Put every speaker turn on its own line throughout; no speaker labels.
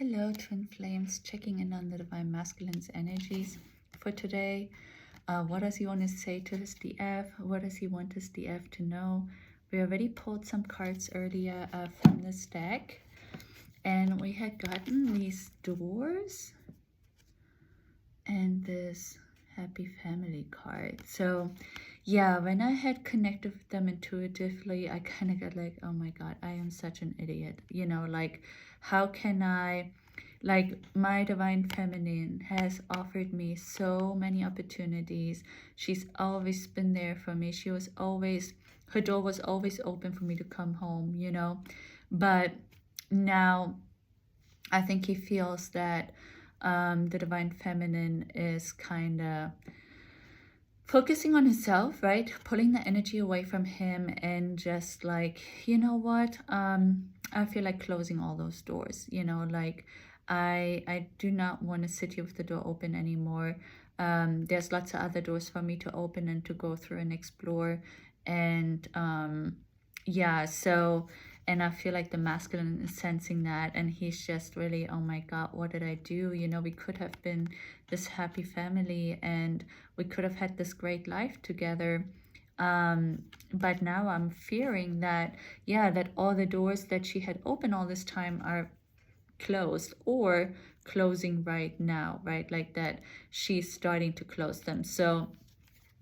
Hello, twin flames, checking in on the divine masculine's energies for today. What does he want to say to his DF? What does he want his DF to know? We already pulled some cards earlier from this deck, and we had gotten these doors and this happy family card. So yeah, when I had connected with them intuitively, I kind of got like, oh my god, I am such an idiot, you know, like how can I, like, my divine feminine has offered me so many opportunities. She's always been there for me. She was always, her door was always open for me to come home, you know. But now I think he feels that the divine feminine is kind of focusing on himself, right? Pulling the energy away from him and just like, you know what? I feel like closing all those doors, you know, like I do not want to sit here with the door open anymore. There's lots of other doors for me to open and to go through and explore. And yeah, so, and I feel like the masculine is sensing that, and he's just really, oh my god, what did I do? You know, we could have been this happy family and we could have had this great life together. But now I'm fearing that, yeah, that all the doors that she had opened all this time are closed or closing right now, right? Like that she's starting to close them. So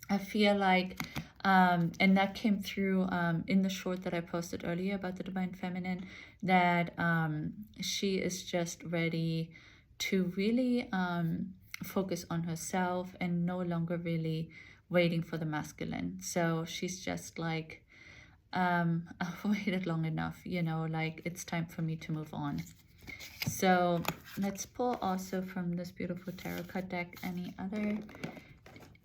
I feel like, and that came through in the short that I posted earlier about the divine feminine, that she is just ready to really focus on herself and no longer really waiting for the masculine. So she's just like, I've waited long enough, you know, like it's time for me to move on. So let's pull also from this beautiful tarot card deck any other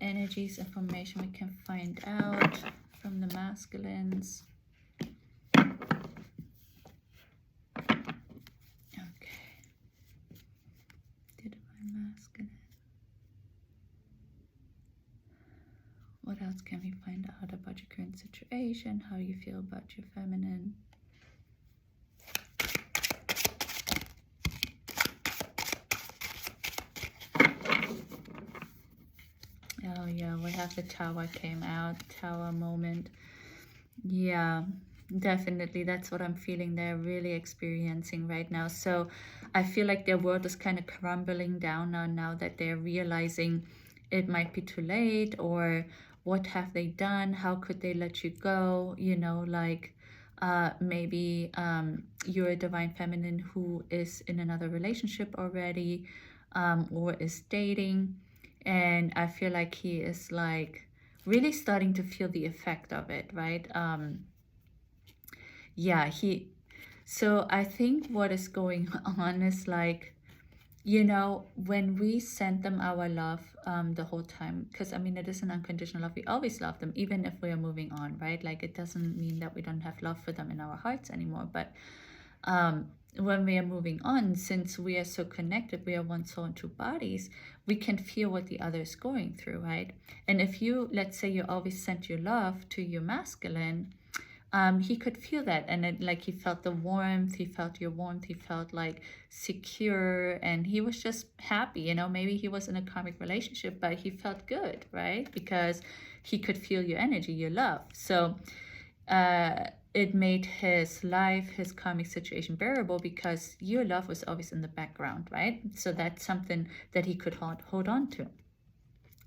energies, information we can find out from the masculines. Okay, the divine masculine. What else can we find out about your current situation? How you feel about your feminine? Oh yeah, we have the Tower came out, Tower moment. Yeah, definitely, that's what I'm feeling they're really experiencing right now. So I feel like their world is kind of crumbling down now that they're realizing it might be too late, or what have they done? How could they let you go? You know, like maybe you're a divine feminine who is in another relationship already, or is dating. And I feel like he is like really starting to feel the effect of it, right? Yeah, so I think what is going on is like, you know, when we send them our love the whole time, because I mean, it is an unconditional love. We always love them, even if we are moving on, right? Like it doesn't mean that we don't have love for them in our hearts anymore. But when we are moving on, since we are so connected, we are one soul and two bodies, we can feel what the other is going through, right? And if you, let's say you always sent your love to your masculine, he could feel that, and it, like he felt the warmth, he felt your warmth, he felt like secure, and he was just happy, you know. Maybe he was in a karmic relationship, but he felt good, right? Because he could feel your energy, your love. So it made his life, his karmic situation bearable because your love was always in the background, right? So that's something that he could hold on to.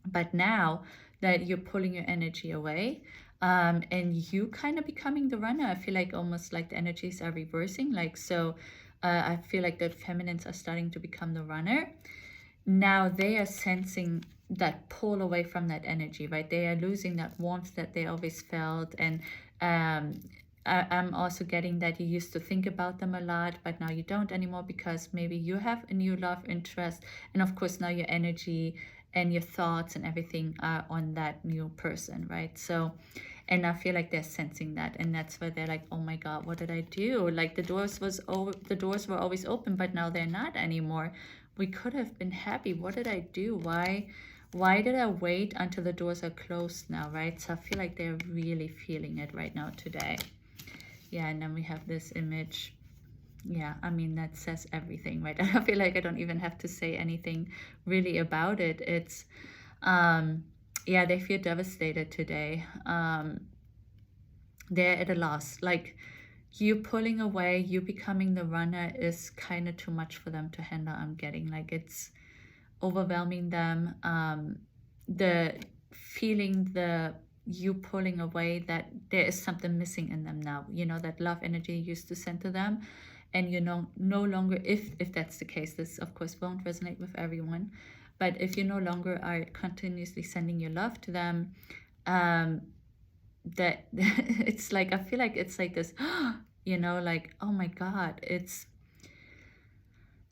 But now that you're pulling your energy away, and you kind of becoming the runner, I feel like almost like the energies are reversing. Like, so I feel like the feminines are starting to become the runner. Now they are sensing that pull away from that energy, right? They are losing that warmth that they always felt. And I'm also getting that you used to think about them a lot, but now you don't anymore because maybe you have a new love interest. And of course, now your energy and your thoughts and everything are on that new person, right? So, and I feel like they're sensing that, and that's where they're like, oh my god, what did I do? Like the doors were always open, but now they're not anymore. We could have been happy. What did I do? Why did I wait until the doors are closed now, right? So I feel like they're really feeling it right now today. Yeah, and then we have this image yeah, I mean, that says everything, right? I feel like I don't even have to say anything really about it. It's, yeah, they feel devastated today. They're at a loss. Like, you pulling away, you becoming the runner is kind of too much for them to handle, I'm getting. Like, it's overwhelming them. The feeling, you pulling away, that there is something missing in them now, you know, that love energy used to send to them, and you know, no longer, if that's the case, this of course won't resonate with everyone, but if you no longer are continuously sending your love to them, that it's like, I feel like it's like this, you know, like, oh my God, it's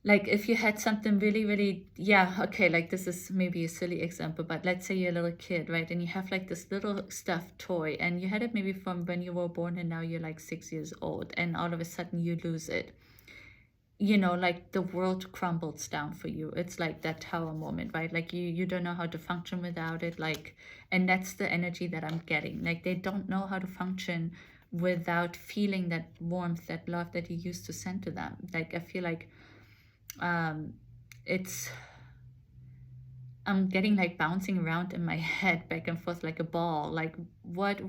like if you had something really, really, yeah, okay, like this is maybe a silly example, but let's say you're a little kid, right? And you have like this little stuffed toy, and you had it maybe from when you were born, and now you're like 6 years old, and all of a sudden you lose it. You know, like the world crumbles down for you. It's like that tower moment, right? Like you don't know how to function without it. Like, and that's the energy that I'm getting. Like, they don't know how to function without feeling that warmth, that love that you used to send to them. Like, I feel like it's, I'm getting like bouncing around in my head back and forth like a ball. Like, what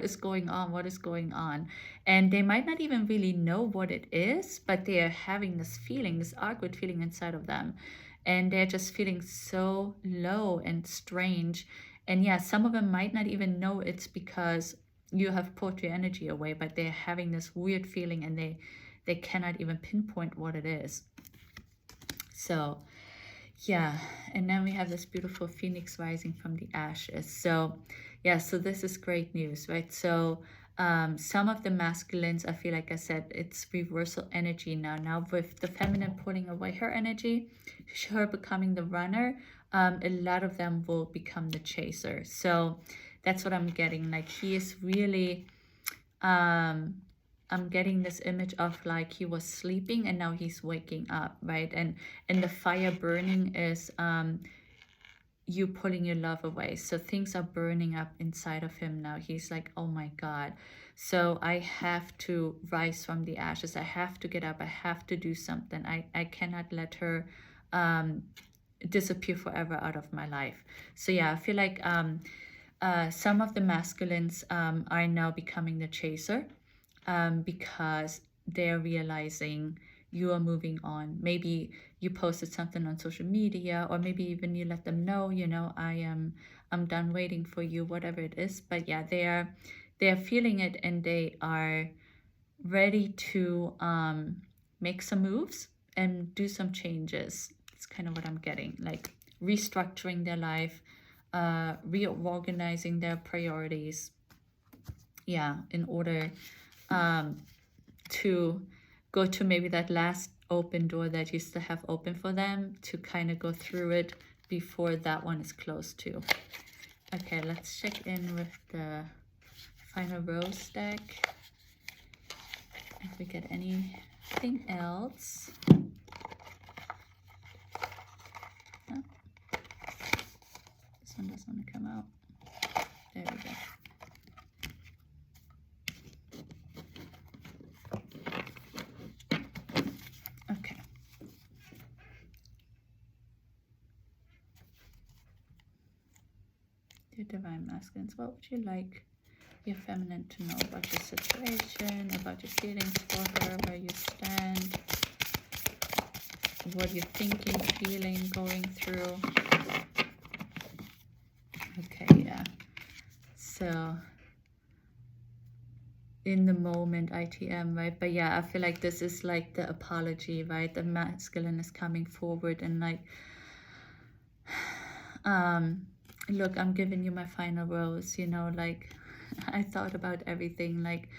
is going on? What is going on? And they might not even really know what it is, but they are having this feeling, this awkward feeling inside of them. And they're just feeling so low and strange. And yeah, some of them might not even know it's because you have pulled your energy away, but they're having this weird feeling, and they cannot even pinpoint what it is. So yeah, and then we have this beautiful phoenix rising from the ashes. So yeah, so this is great news, right? So some of the masculines, I feel like I said, it's reversal energy now with the feminine pulling away her energy, her becoming the runner, a lot of them will become the chaser. So that's what I'm getting. Like, he is really I'm getting this image of like he was sleeping and now he's waking up, right? And the fire burning is you pulling your love away. So things are burning up inside of him now. He's like, oh my God. So I have to rise from the ashes. I have to get up. I have to do something. I cannot let her disappear forever out of my life. So yeah, I feel like some of the masculines are now becoming the chaser. Because they're realizing you are moving on. Maybe you posted something on social media, or maybe even you let them know, you know, I'm done waiting for you, whatever it is. But yeah, they're feeling it, and they are ready to make some moves and do some changes. It's kind of what I'm getting, like restructuring their life, reorganizing their priorities, yeah, in order to go to maybe that last open door that used to have open for them, to kind of go through it before that one is closed too. Okay, let's check in with the final rose deck if we get anything else. Oh, this one doesn't want to come out. There we go. Dear Divine Masculines, what would you like your feminine to know about your situation, about your feelings for her, where you stand, what you're thinking, feeling, going through? Okay, yeah. So, in the moment, ITM, right? But yeah, I feel like this is like the apology, right? The masculine is coming forward and like, look, I'm giving you my final rose, you know, like, I thought about everything. Like,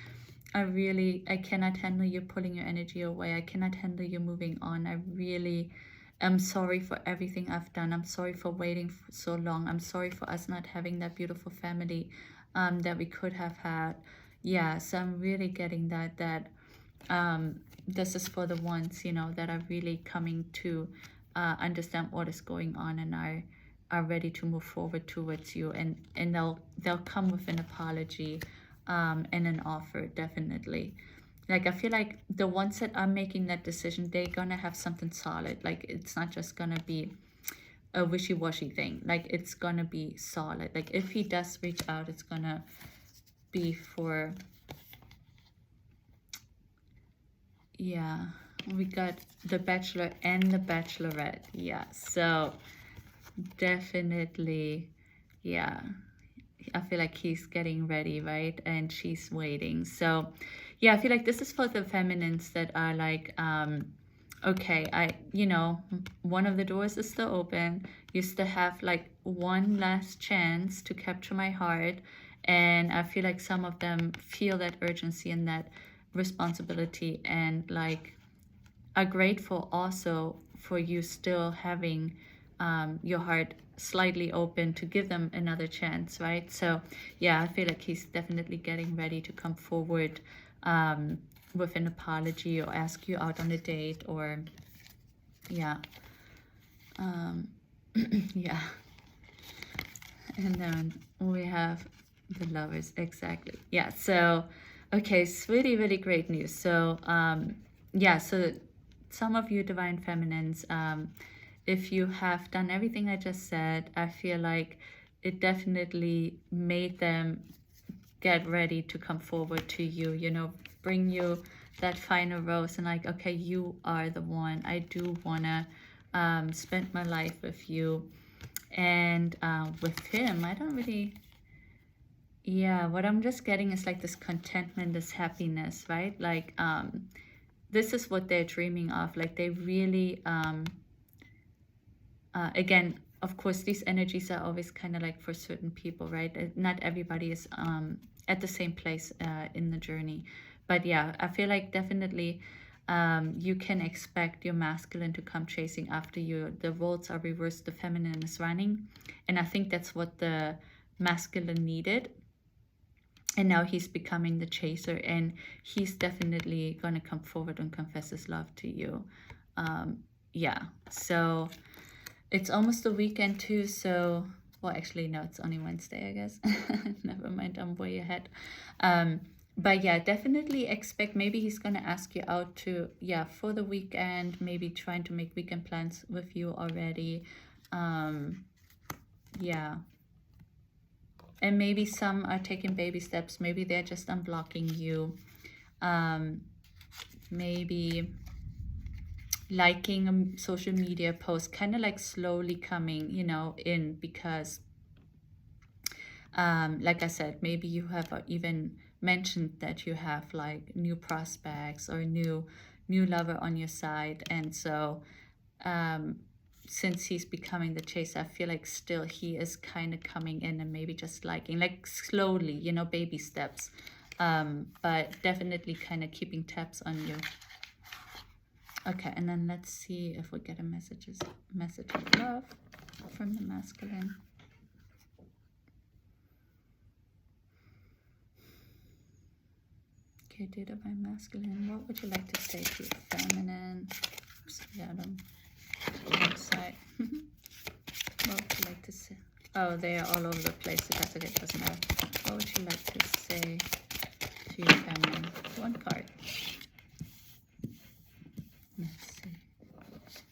I cannot handle you pulling your energy away. I cannot handle you moving on. I really am sorry for everything I've done. I'm sorry for waiting for so long. I'm sorry for us not having that beautiful family that we could have had. Yeah, so I'm really getting that this is for the ones, you know, that are really coming to understand what is going on and are ready to move forward towards you, and they'll come with an apology and an offer, definitely. like I feel like the ones that are making that decision, they're gonna have something solid. Like it's not just gonna be a wishy-washy thing. Like it's gonna be solid. Like if he does reach out, it's gonna be for, yeah, we got the Bachelor and the Bachelorette. Yeah, so definitely, yeah, I feel like he's getting ready, right? And she's waiting. So yeah, I feel like this is for the feminines that are like, okay, you know, one of the doors is still open. You still have like one last chance to capture my heart. And I feel like some of them feel that urgency and that responsibility, and like are grateful also for you still having your heart slightly open to give them another chance, right? So yeah, I feel like he's definitely getting ready to come forward with an apology or ask you out on a date, or yeah, yeah. And then we have the Lovers, exactly. Yeah, so okay, it's really, really great news. So yeah, so some of you divine feminines, if you have done everything I just said, I feel like it definitely made them get ready to come forward to you, you know, bring you that final rose and like, okay, you are the one. I do want to spend my life with you. And with him, I don't really, yeah, what I'm just getting is like this contentment, this happiness, right? Like this is what they're dreaming of. Like they really, again, of course, these energies are always kind of like for certain people, right? Not everybody is at the same place in the journey. But yeah, I feel like definitely you can expect your masculine to come chasing after you. The roles are reversed, the feminine is running. And I think that's what the masculine needed. And now he's becoming the chaser, and he's definitely going to come forward and confess his love to you. Yeah, so it's almost the weekend too, so, well, actually, no, it's only Wednesday, I guess. Never mind, I'm way ahead. But yeah, definitely expect, maybe he's going to ask you out to, yeah, for the weekend, maybe trying to make weekend plans with you already. Yeah. And maybe some are taking baby steps. Maybe they're just unblocking you. Maybe liking a social media post, kind of like slowly coming, you know, in, because like I said, maybe you have even mentioned that you have like new prospects or new lover on your side. And so since he's becoming the chaser, I feel like still he is kind of coming in and maybe just liking, like slowly, you know, baby steps, but definitely kind of keeping tabs on you. Okay, and then let's see if we get a message of love from the masculine. Okay, dear divine masculine, what would you like to say to your feminine? Oops, yeah, outside. What would you like to say? Oh, they are all over the place. If that's okay, it doesn't matter. What would you like to say to your feminine? One card. Let's see.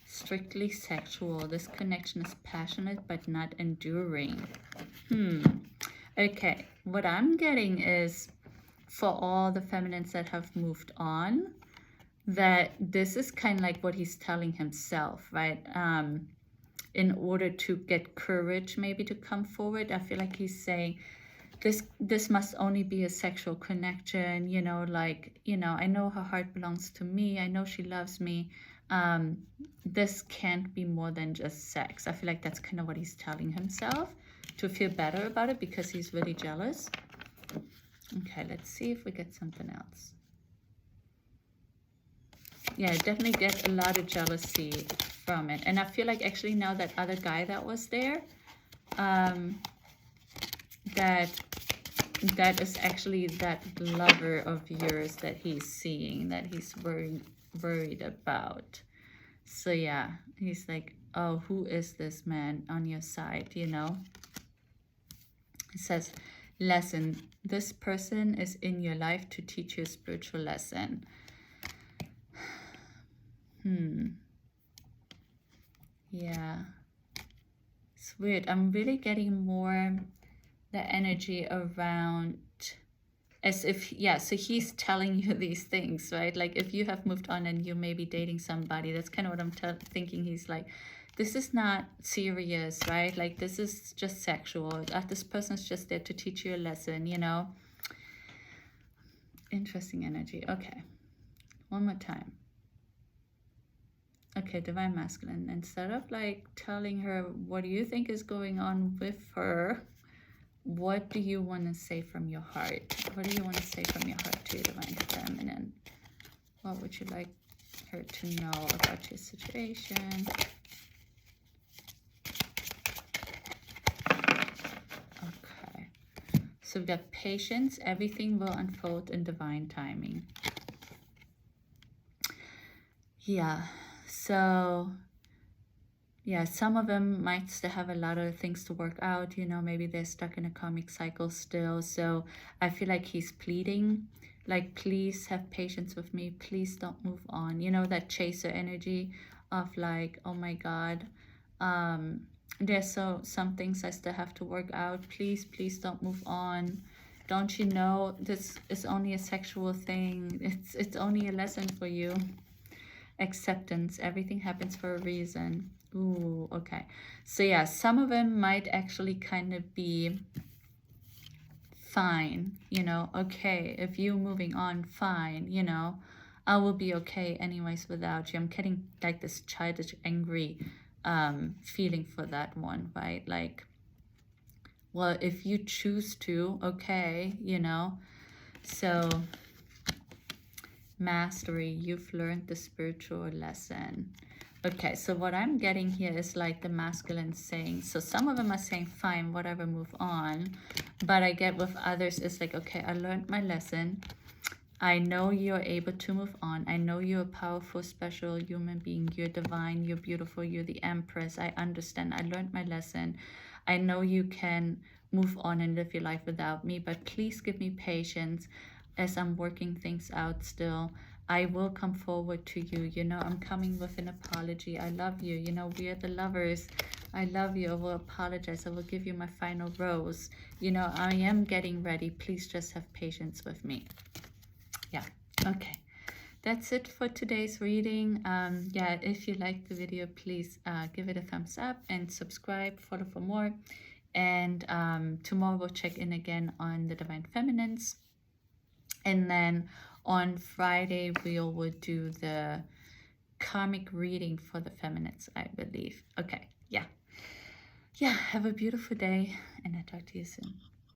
Strictly sexual. This connection is passionate but not enduring. Okay, what I'm getting is, for all the feminines that have moved on, that this is kind of like what he's telling himself, right? In order to get courage maybe to come forward. I feel like he's saying this must only be a sexual connection, you know, like, you know, I know her heart belongs to me, I know she loves me. This can't be more than just sex. I feel like that's kind of what he's telling himself to feel better about it, because he's really jealous. Okay, let's see if we get something else. Yeah, definitely get a lot of jealousy from it. And I feel like actually now that other guy that was there, that is actually that lover of yours that he's seeing, that he's worried about. So yeah, he's like, oh, who is this man on your side, you know? It says, lesson. This person is in your life to teach you a spiritual lesson. Yeah. It's weird. I'm really getting more the energy around as if, yeah, so he's telling you these things, right? Like if you have moved on and you may be dating somebody, that's kind of what I'm thinking. He's like, this is not serious, right? Like this is just sexual. This person's just there to teach you a lesson, you know? Interesting energy. Okay. One more time. Okay, Divine Masculine. Instead of like telling her what do you think is going on with her, what do you want to say from your heart? What do you want to say from your heart to your Divine Feminine? What would you like her to know about your situation? Okay. So we've got patience. Everything will unfold in divine timing. Yeah. So yeah, some of them might still have a lot of things to work out, you know, maybe they're stuck in a karmic cycle still. So I feel like he's pleading, like, please have patience with me. Please don't move on. You know, that chaser energy of like, oh my God, there's some things I still have to work out. Please, please don't move on. Don't you know this is only a sexual thing? It's only a lesson for you. Acceptance. Everything happens for a reason. Ooh, okay. So yeah, some of them might actually kind of be fine, you know, okay, if you're moving on, fine, you know, I will be okay anyways without you. I'm getting like this childish, angry feeling for that one, right? Like, well, if you choose to, okay, you know. So mastery, you've learned the spiritual lesson. Okay, so what I'm getting here is like the masculine saying, so some of them are saying, fine, whatever, move on. But I get with others, it's like, okay, I learned my lesson. I know you're able to move on. I know you're a powerful, special human being. You're divine, you're beautiful, you're the Empress. I understand. I learned my lesson. I know you can move on and live your life without me, but please give me patience as I'm working things out still. I will come forward to you. You know, I'm coming with an apology. I love you. You know, we are the lovers. I love you. I will apologize. I will give you my final rose. You know, I am getting ready. Please just have patience with me. Yeah. Okay. That's it for today's reading. Yeah, if you liked the video, please give it a thumbs up and subscribe, follow for more. And tomorrow we'll check in again on the Divine Feminines. And then on Friday, we will do the karmic reading for the feminines, I believe. Okay, yeah. Yeah, have a beautiful day, and I'll talk to you soon.